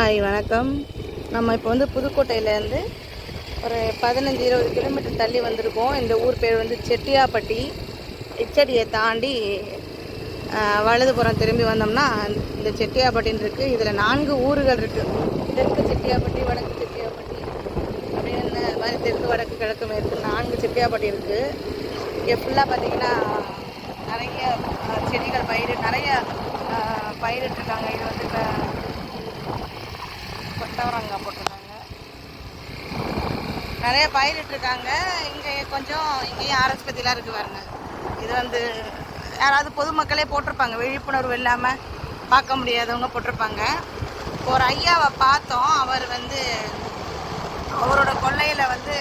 Hi வணக்கம். நம்ம இப்போ வந்து புதுக்கோட்டையிலேருந்து ஒரு 15-20 கிலோமீட்டர் தள்ளி வந்திருக்கோம். இந்த ஊர் பேர் வந்து செட்டியாப்பட்டி. இச்சடியை தாண்டி வலதுபுறம் திரும்பி வந்தோம்னா இந்த செட்டியாப்பட்டின்னு இருக்குது. இதில் 4 ஊர்கள் இருக்குது. தெற்கு செட்டியாப்பட்டி, வடக்கு செட்டியாப்பட்டி அப்படின்னு மாதிரி தெற்கு வடக்கு கிழக்கு மேற்கு 4 செட்டியாப்பட்டி இருக்குது. இங்கே ஃபுல்லாக பார்த்திங்கன்னா நிறைய செடிகள் நிறைய பயிரிட்டுருக்காங்க. இது வந்து இப்போ கொத்தவரங்காய் போட்டிருக்காங்க, நிறைய பயிரிட்டுருக்காங்க. இங்கே கொஞ்சம் இங்கேயும் ஆரஸ்பத்திலாம் இருக்குது பாருங்க. இது வந்து யாராவது பொதுமக்களே போட்டிருப்பாங்க, விழிப்புணர்வு இல்லாமல் பார்க்க முடியாதவங்க போட்டிருப்பாங்க. ஒரு ஐயாவை பார்த்தோம். அவர் வந்து அவரோட கொல்லையில் வந்து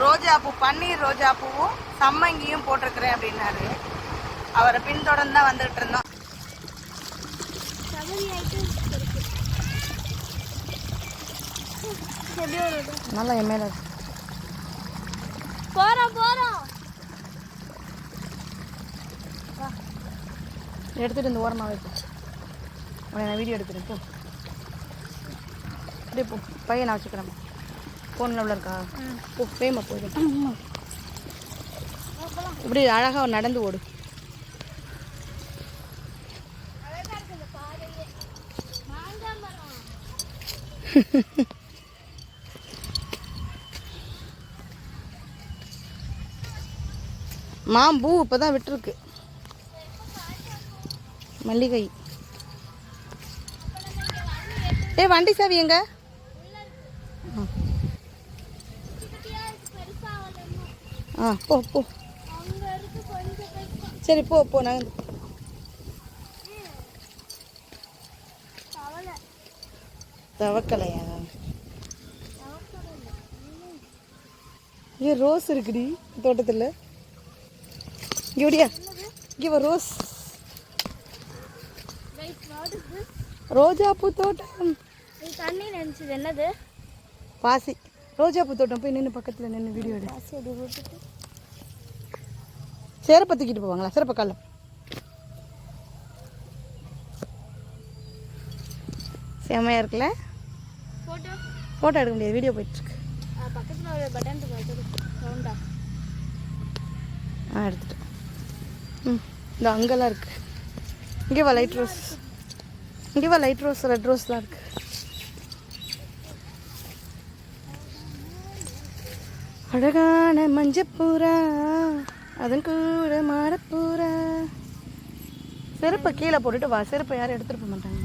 ரோஜாப்பூ, பன்னீர் ரோஜாப்பூவும் சம்மங்கியும் போட்டிருக்கிறேன் அப்படின்னாரு. அவரை பின்தொடர்ந்து தான் வந்துட்டு இருந்தோம். நல்லா என் மேல போறோம் எடுத்துட்டு இந்த ஓரமாக வைப்போம். உடனே நான் வீடியோ எடுத்துறேன். போ அப்படியே போ, பையன் நான் வச்சுக்கிறேன். ஃபோனில் உள்ள இருக்கா? போ பேமா போயிடும். இப்படி அழகாக நடந்து ஓடு. மாம்பூ இப்போ தான் விட்டுருக்கு. மல்லிகை. வண்டி சாவி எங்க? போ போ. சரி போ போ. நான் தவக்கலையா? ஏன் ரோஸ் இருக்குடி தோட்டத்தில். இங்கேடியா, இங்கே ரோஸ், ரோஜாப்பூ தோட்டம். தண்ணி நினைச்சது என்னது? பாசி. ரோஜாப்பூ தோட்டம். போய் நின்று பக்கத்தில் நின்று வீடியோ எடு. பாசி அது போட்டுட்டு சிறப்பை தூக்கிட்டு போவாங்களா? சிறப்பை கால செம்மையாக இருக்குல்ல? ஃபோட்டோ எடுக்க முடியாது, வீடியோ போயிட்டுருக்கு. பக்கத்தில் ஒரு பட்டன் ரவுண்டா எடுத்துட்டேன். இந்த அங்கெல்லாம் இருக்குது. இங்கே வா லைட் ரோஸ், இங்கே வா லைட் ரோஸ், ரெட் ரோஸ்லாம் இருக்குது. அழகான மஞ்சப்பூரா, அதன் கூட மாடப்பூரா. செருப்பை கீழே போட்டுட்டு வா. செருப்பை யாரும் எடுத்துட்டு போக மாட்டாங்க.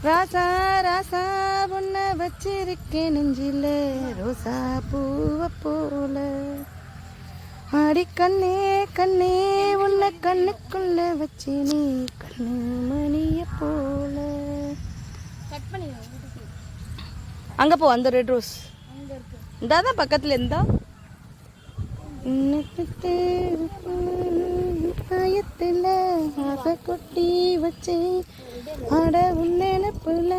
ராசா ராசா உன்னை வச்சிருக்கேன் நெஞ்சில, ரோசா பூவை போல. ஆடி கண்ணே கண்ணே உன்னை கண்ணுக்குள்ள வச்சு நீ கண்ணு மணிய போல. அங்கே போ. அந்த ரெட் ரோஸ் இந்தாதான் பக்கத்தில் இருந்தா. பயத்தில் ஆசை கொட்டி வச்சே அட உன் நினப்புல,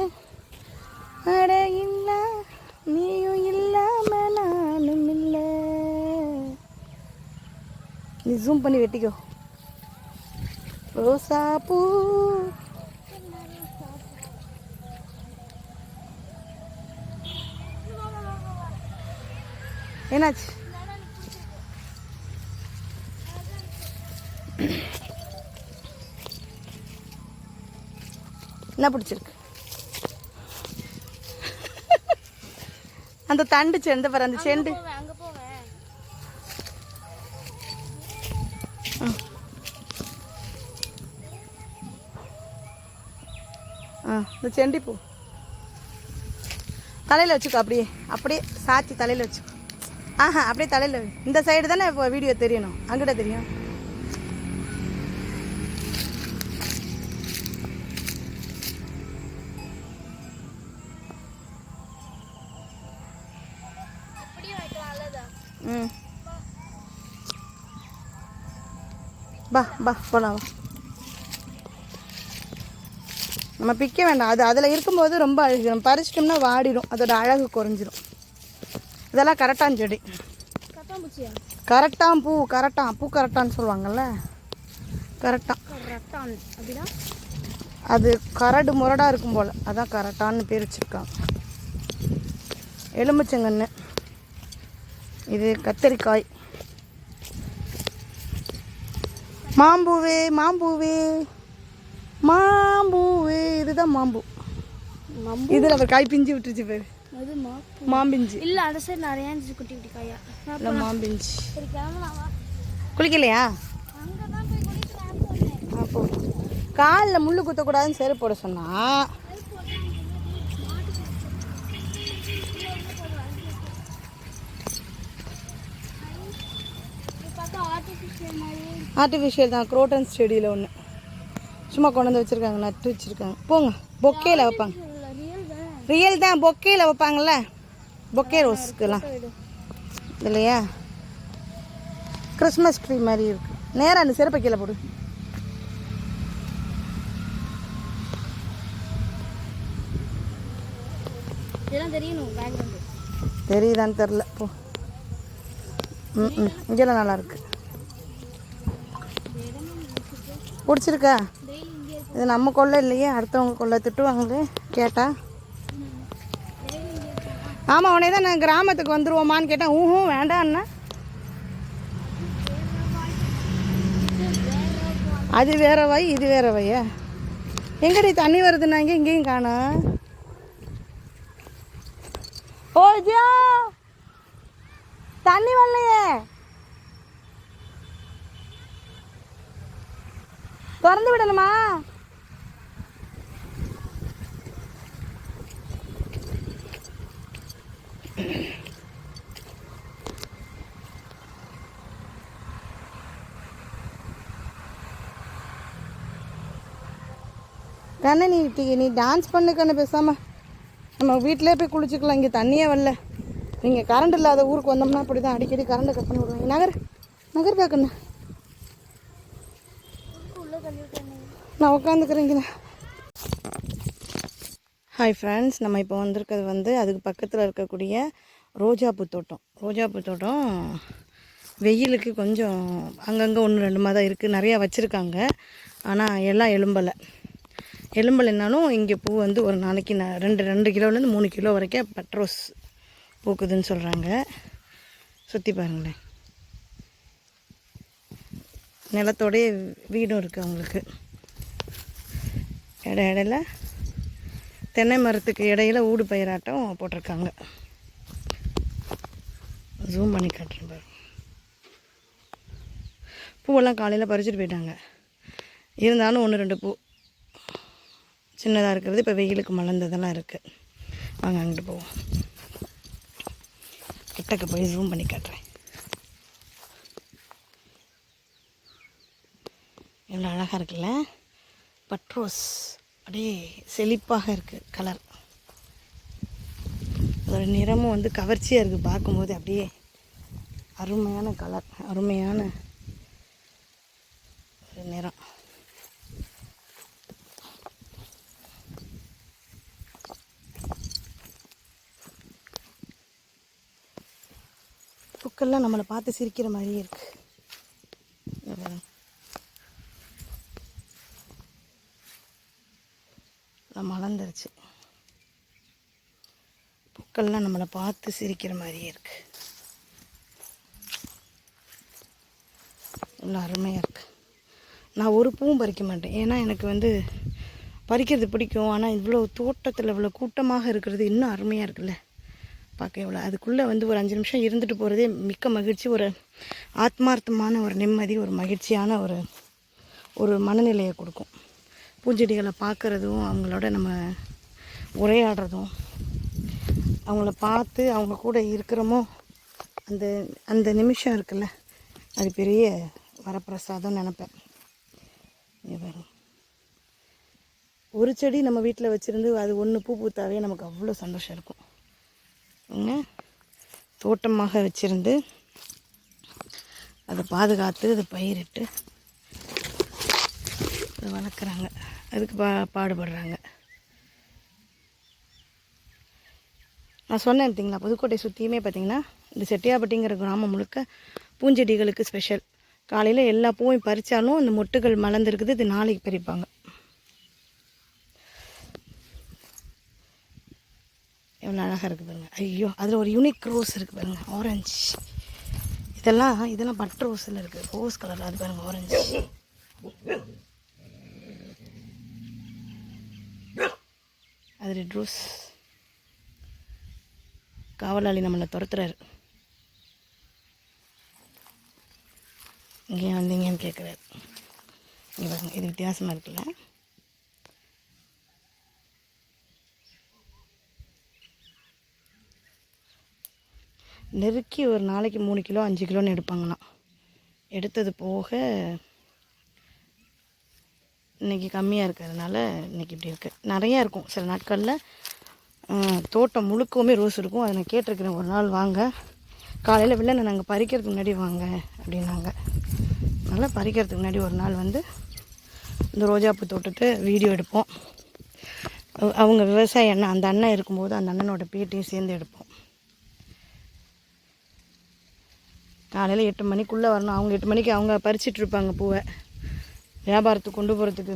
அட இல்ல நீயும் இல்லாம நானும் இல்லை. நீ ஜூம் பண்ணி வெட்டிக்கோ. ரோசா பூ என்னாச்சு? என்ன பிடிச்சிருக்கு? அந்த தண்டு செண்டு பாரு, அந்த செண்டு. இந்த செண்டி பூ தலையில் வச்சுக்கோ. அப்படியே அப்படியே சாச்சி தலையில் வச்சுக்கோ. அப்படியே தலையில். இந்த சைடு தானே இப்போ வீடியோ தெரியணும், அங்கிட்ட தெரியும். பா பா போலாம். நம்ம பிக்க வேண்டாம். அது அதில் இருக்கும்போது ரொம்ப அழகு. நம்ம பறிச்சிட்டோம்னா வாடிடும், அதோட அழகு குறைஞ்சிரும். இதெல்லாம் கரெக்டான செடி. கரெக்டான் பூ, கரெக்டான் பூ, கரெக்டான்னு சொல்லுவாங்கள்ல, கரெக்டான். ரட்டான் அப்படின்னா அது கரடு முரடாக இருக்கும் போல், அதான் கரெக்டான்னு பேர் வச்சுருக்காங்க. எலுமிச்சங்கன்று, இது கத்தரிக்காய். மாம்பூவே மாம்பூவே மாம்பூவே, இதுதான் மாம்பூ. இதில் அவர் காய் பிஞ்சு விட்டுருச்சு பேர், அது மாம்பிஞ்சு. இல்லை அந்த சைடு நிறையா இருந்துச்சு குட்டி குட்டி காயா. இல்லை மாம்பிஞ்சு. சரி கிளம்பலாமா? குளிக்கலையா? அங்கே தான் போய் குளிக்கலாம். அப்போ காலில் முள் குத்தக்கூடாதுன்னு செருப்பு போட சொன்னா. ஆர்டிஃபிஷியல் தான், குரோட்டன்ஸ் செடியில் ஒன்று சும்மா கொண்டு வந்து வச்சுருக்காங்க, நட்டு வச்சுருக்காங்க. போங்க, பொக்கையில் வைப்பாங்க. ரியல் தான், பொக்கையில் வைப்பாங்கள்ல, பொக்கே ரோஸ்க்குலாம் இல்லையா? கிறிஸ்மஸ் ட்ரீ மாதிரி இருக்கு. நேராக அந்த செருப்பை கீழே போடு. இதெல்லாம் தெரியணும் பேக்ரவுண்டு. தெரியுதான்னு தெரில. போ. இங்கெல்லாம் நல்லா இருக்கு. பிடிச்சிருக்கா? இது நம்ம கொள்ளை இல்லையே, அடுத்தவங்க கொள்ளை திட்டுவாங்களே கேட்டா. ஆமாம், உடனே தான் நான் கிராமத்துக்கு வந்துடுவோமான்னு கேட்டேன். ஊஹும் வேண்டாம் அண்ணா. அது வேற வை, இது வேற வையா? எங்கடி தண்ணி வருதுன்னாங்க, இங்கேயும் காணோம். ஓஜா தண்ணி வரலையே, திறந்து விடணுமா? கண்ணா நீ டான்ஸ் பண்ணு கண்ணு, பேசாம நம்ம வீட்டிலே போய் குளிச்சுக்கலாம். இங்கே தண்ணியே வரல. நீங்கள் கரண்ட் இல்லாத ஊருக்கு வந்தோம்னா அப்படி தான், அடிக்கடி கரண்ட்டை கட் பண்ணி விடுவாங்க. நகர் கண்ணு, நான் உட்காந்துக்கிறேங்க. ஹாய் ஃப்ரெண்ட்ஸ், நம்ம இப்போ வந்திருக்கிறது வந்து அதுக்கு பக்கத்தில் இருக்கக்கூடிய ரோஜாப்பூ தோட்டம். ரோஜாப்பூ தோட்டம் வெயிலுக்கு கொஞ்சம் அங்கங்கே ஒன்று ரெண்டு மாதிரி தான் இருக்குது, நிறையா வச்சுருக்காங்க. ஆனால் எல்லாம் எலும்பலைனாலும் இங்கே பூ வந்து ஒரு நாளைக்கு 2 கிலோலேருந்து 3 கிலோ வரைக்கும் பட்ரோஸ் பூக்குதுன்னு சொல்கிறாங்க. சுற்றி பாருங்களேன், நிலத்தோடைய வீடும் இருக்குது அவங்களுக்கு. இடையில தென்னை மரத்துக்கு இடையில ஊடு பயிராட்டம் போட்டிருக்காங்க. ஜூம் பண்ணி காட்டுறேன் பாரு. பூவெல்லாம் காலையில் பறிச்சுட்டு போயிட்டாங்க. இருந்தாலும் 1-2 பூ சின்னதாக இருக்கிறது இப்போ வெயிலுக்கு மலர்ந்ததெல்லாம் இருக்குது. வாங்க அங்கிட்டு போவோம். கிட்டக்க போய் ஜூம் பண்ணி காட்டுறேன். எவ்வளோ அழகாக இருக்குல்ல, பட்ரோஸ் அப்படியே செழிப்பாக இருக்குது. கலர் ஒரு நிறமும் வந்து கவர்ச்சியாக இருக்குது பார்க்கும்போது. அப்படியே அருமையான கலர், அருமையான ஒரு நிறம். பூக்கள்லாம் நம்மளை பார்த்து சிரிக்கிற மாதிரியே இருக்குது. மலர்ந்துருச்சு. பூக்கள்லாம் நம்மளை பார்த்து சிரிக்கிற மாதிரியே இருக்குது. இவ்வளோ அருமையாக இருக்குது. நான் ஒரு பூவும் பறிக்க மாட்டேன், ஏன்னா எனக்கு வந்து பறிக்கிறது பிடிக்கும். ஆனால் இவ்வளோ தோட்டத்தில் இவ்வளோ கூட்டமாக இருக்கிறது இன்னும் அருமையாக இருக்குல்ல பார்க்க. எவ்வளோ அதுக்குள்ளே வந்து ஒரு 5 நிமிஷம் இருந்துட்டு போகிறதே மிக்க மகிழ்ச்சி, ஒரு ஆத்மார்த்தமான ஒரு நிம்மதி, ஒரு மகிழ்ச்சியான ஒரு மனநிலையை கொடுக்கும். பூஞ்செடிகளை பார்க்குறதும், அவங்களோட நம்ம உரையாடுறதும், அவங்கள பார்த்து அவங்க கூட இருக்கிறோமோ அந்த நிமிஷம் இருக்குல்ல, அது பெரிய வரப்பிரசாதம் நினப்பேன். ஒரு செடி நம்ம வீட்டில் வச்சுருந்து அது 1 பூ பூத்தாவே நமக்கு அவ்வளோ சந்தோஷம் இருக்கும். தோட்டமாக வச்சுருந்து அதை பாதுகாத்து அதை பயிரிட்டு அதை வளர்க்குறாங்க, அதுக்கு பாடுபடுறாங்க. நான் சொன்னேன் பார்த்தீங்களா, புதுக்கோட்டை சுற்றியுமே பார்த்திங்கன்னா இந்த செட்டியாப்பட்டிங்கிற கிராமம் முழுக்க பூஞ்செடிகளுக்கு ஸ்பெஷல். காலையில் எல்லா பூவையும் பறித்தாலும் இந்த மொட்டுகள் மலர்ந்துருக்குது. இது நாளைக்கு பறிப்பாங்க. எவ்வளோ அழகாக இருக்குது பாருங்க. ஐயோ, அதில் ஒரு யூனிக் ரோஸ் இருக்குது பாருங்க, ஆரஞ்சு. இதெல்லாம் பட் ரோஸில் இருக்குது, ரோஸ் கலரில். அது பாருங்க, ஆரஞ்சு. அது ரெட் ரோஸ். காவலாளி நம்மளை துரத்துறாரு. இங்கே வந்தீங்கன்னு கேட்குறாரு. இங்கே பாருங்க, இது வித்தியாசமாக இருக்குல்ல. நெருக்கி ஒரு நாளைக்கு 3 கிலோ 5 கிலோன்னு எடுப்பாங்களாம். எடுத்தது போக இன்றைக்கி கம்மியாக இருக்கிறதுனால இன்றைக்கி இப்படி இருக்குது. நிறையா இருக்கும் சில நாட்களில். தோட்டம் முழுக்கவுமே ரோஸ் இருக்கும். அதை நான் கேட்டிருக்கிறேன், ஒரு நாள் வாங்க, காலையில் வெள்ளை நாங்கள் பறிக்கிறதுக்கு முன்னாடி வாங்க அப்படின்னாங்க. அதனால் பறிக்கிறதுக்கு முன்னாடி ஒரு நாள் வந்து இந்த ரோஜாப்பூ தோட்டத்தை வீடியோ எடுப்போம். அவங்க விவசாய அண்ணன், அந்த அண்ணன் இருக்கும்போது அந்த அண்ணனோட பேட்டியும் சேர்ந்து எடுப்போம். காலையில் 8 மணிக்குள்ளே வரணும். அவங்க 8 மணிக்கு அவங்க பறிச்சிட்டு இருப்பாங்க பூவை. வியாபாரத்துக்கு கொண்டு போகிறதுக்கு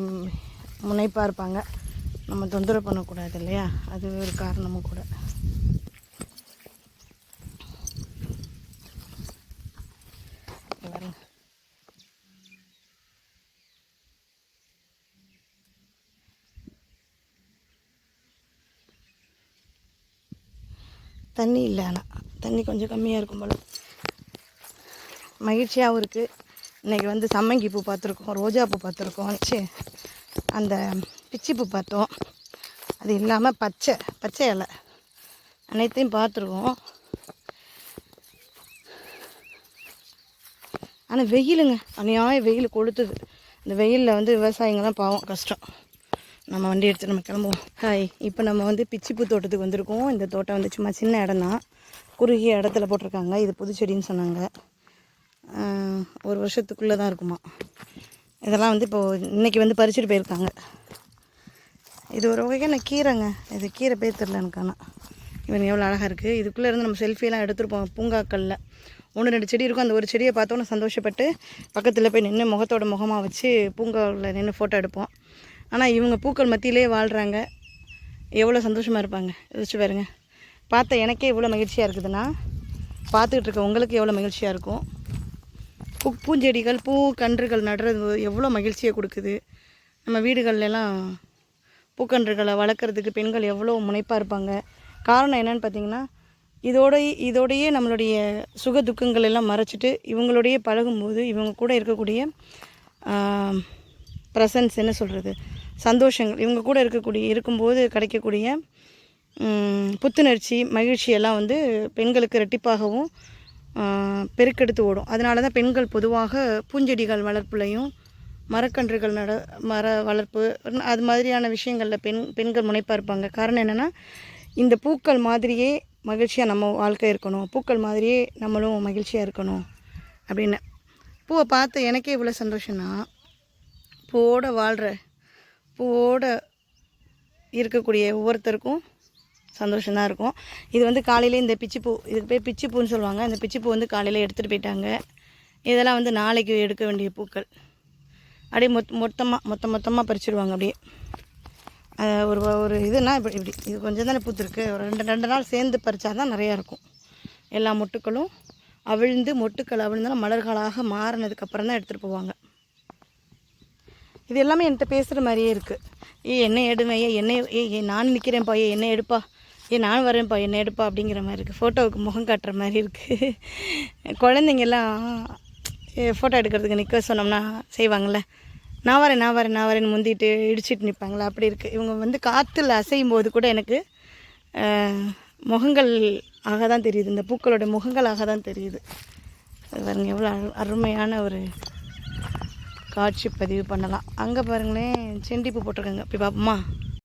முனைப்பாக இருப்பாங்க. நம்ம தொந்தரவு பண்ணக்கூடாது இல்லையா, அது ஒரு காரணமும் கூட. பாருங்க, தண்ணி இல்லை, ஆனால் தண்ணி கொஞ்சம் கம்மியாக இருக்கும் போல். மகிழ்ச்சியாகவும் இருக்குது. இன்றைக்கி வந்து சம்மங்கி பூ பார்த்துருக்கோம், ரோஜா பூ பார்த்துருக்கோம், அந்த பிச்சிப்பூ பார்த்தோம். அது இல்லாமல் பச்சை இலை அனைத்தையும் பார்த்துருக்கோம். ஆனால் வெயிலுங்க, அநியாய வெயில் கொளுத்துது. இந்த வெயிலில் வந்து விவசாயிங்கெல்லாம் பாவம், கஷ்டம். நம்ம வண்டி எடுத்து நம்ம கிளம்புவோம். ஹாய், இப்போ நம்ம வந்து பிச்சிப்பூ தோட்டத்துக்கு வந்திருக்கோம். இந்த தோட்டம் வந்து சும்மா சின்ன இடம் தான், குறுகிய இடத்துல போட்டிருக்காங்க. இது புதுச்செடின்னு சொன்னாங்க. 1 வருஷத்துக்குள்ளே தான் இருக்குமா. இதெல்லாம் வந்து இப்போது இன்றைக்கி வந்து பறிச்சுட்டு போயிருக்காங்க. இது ஒரு வகையான கீரைங்க. இது கீரை பேர் தெரில எனக்கு. ஆனால் இவங்க எவ்வளோ அழகாக இருக்குது. இதுக்குள்ளே இருந்து நம்ம செல்ஃபியெல்லாம் எடுத்துருப்போம் பூங்காக்களில். 1-2 செடி இருக்கும். அந்த ஒரு செடியை பார்த்தோன்னு சந்தோஷப்பட்டு பக்கத்தில் போய் நின்று முகத்தோட முகமாக வச்சு பூங்காவில் நின்று ஃபோட்டோ எடுப்போம். ஆனால் இவங்க பூக்கள் மத்தியிலே வாழ்கிறாங்க. எவ்வளோ சந்தோஷமாக இருப்பாங்க யோசிச்சு பாருங்க. பார்த்த எனக்கே எவ்வளோ மகிழ்ச்சியாக இருக்குதுன்னா, பார்த்துக்கிட்டு இருக்க உங்களுக்கு எவ்வளோ மகிழ்ச்சியாக இருக்கும். பூஞ்செடிகள், பூ கன்றுகள் நடுறது எவ்வளோ மகிழ்ச்சியை கொடுக்குது. நம்ம வீடுகள்லாம் பூக்கன்றுகளை வளர்க்குறதுக்கு பெண்கள் எவ்வளோ முனைப்பாக இருப்பாங்க. காரணம் என்னென்னு பார்த்திங்கன்னா, இதோடையே நம்மளுடைய சுக துக்கங்கள் எல்லாம் மறைச்சிட்டு இவங்களோடையே பழகும்போது இவங்க கூட இருக்கக்கூடிய ப்ரெசன்ஸ், என்ன சொல்கிறது, சந்தோஷங்கள், இவங்க கூட இருக்கும்போது கிடைக்கக்கூடிய புத்துணர்ச்சி, மகிழ்ச்சியெல்லாம் வந்து பெண்களுக்கு ரெட்டிப்பாகவும் பெருக்கெடுத்து ஓடும். அதனால தான் பெண்கள் பொதுவாக பூஞ்செடிகள் வளர்ப்புலையும் மரக்கன்றுகள் மர வளர்ப்பு அது மாதிரியான விஷயங்களில் பெண்கள் முனைப்பாக இருப்பாங்க. காரணம் என்னென்னா, இந்த பூக்கள் மாதிரியே மகிழ்ச்சியாக நம்ம வாழ்க்கை இருக்கணும், பூக்கள் மாதிரியே நம்மளும் மகிழ்ச்சியாக இருக்கணும் அப்படின்னு. பூவை பார்த்து எனக்கே இவ்வளோ சந்தோஷம்னா, பூவோட இருக்கக்கூடிய ஒவ்வொருத்தருக்கும் சந்தோஷம்தான் இருக்கும். இது வந்து காலையிலே இந்த பிச்சிப்பூ, இதுக்கு பேர் பிச்சிப்பூன்னு சொல்லுவாங்க. இந்த பிச்சிப்பூ வந்து காலையில் எடுத்துகிட்டு போயிட்டாங்க. இதெல்லாம் வந்து நாளைக்கு எடுக்க வேண்டிய பூக்கள். அப்படியே மொத்தமாக பறிச்சிடுவாங்க. அப்படியே ஒரு இதுனா இப்படி இது கொஞ்சம் தானே பூத்துருக்கு. ஒரு 2 நாள் சேர்ந்து பறித்தா தான் நிறையா இருக்கும். எல்லா மொட்டுக்களும் மொட்டுக்கள் அவிழ்ந்தாலும் மலர்களாக மாறினதுக்கப்புறம் தான் எடுத்துகிட்டு போவாங்க. இது எல்லாமே என்கிட்ட பேசுகிற மாதிரியே இருக்குது. என்ன எடுவேன், நான் நிற்கிறேன்ப்பா, என்ன எடுப்பா, நான் வரேன்ப்பா, என்ன எடுப்பா அப்படிங்கிற மாதிரி இருக்குது. ஃபோட்டோவுக்கு முகம் காட்டுற மாதிரி இருக்குது. குழந்தைங்கெல்லாம் ஃபோட்டோ எடுக்கிறதுக்கு நிற்க சொன்னோம்னா செய்வாங்கள்ல, நான் வரேன்னு முந்திட்டு இடிச்சிட்டு நிற்பாங்களா, அப்படி இருக்குது. இவங்க வந்து காற்றுல அசையும் போது கூட எனக்கு முகங்கள் ஆக தான் தெரியுது, இந்த பூக்களோட முகங்களாக தான் தெரியுது. அது பாருங்க, எவ்வளோ அருமையான ஒரு காட்சி பதிவு பண்ணலாம். அங்கே பாருங்களேன், செண்டிப்பூ போட்டிருக்காங்க. போய் பார்ப்போமா?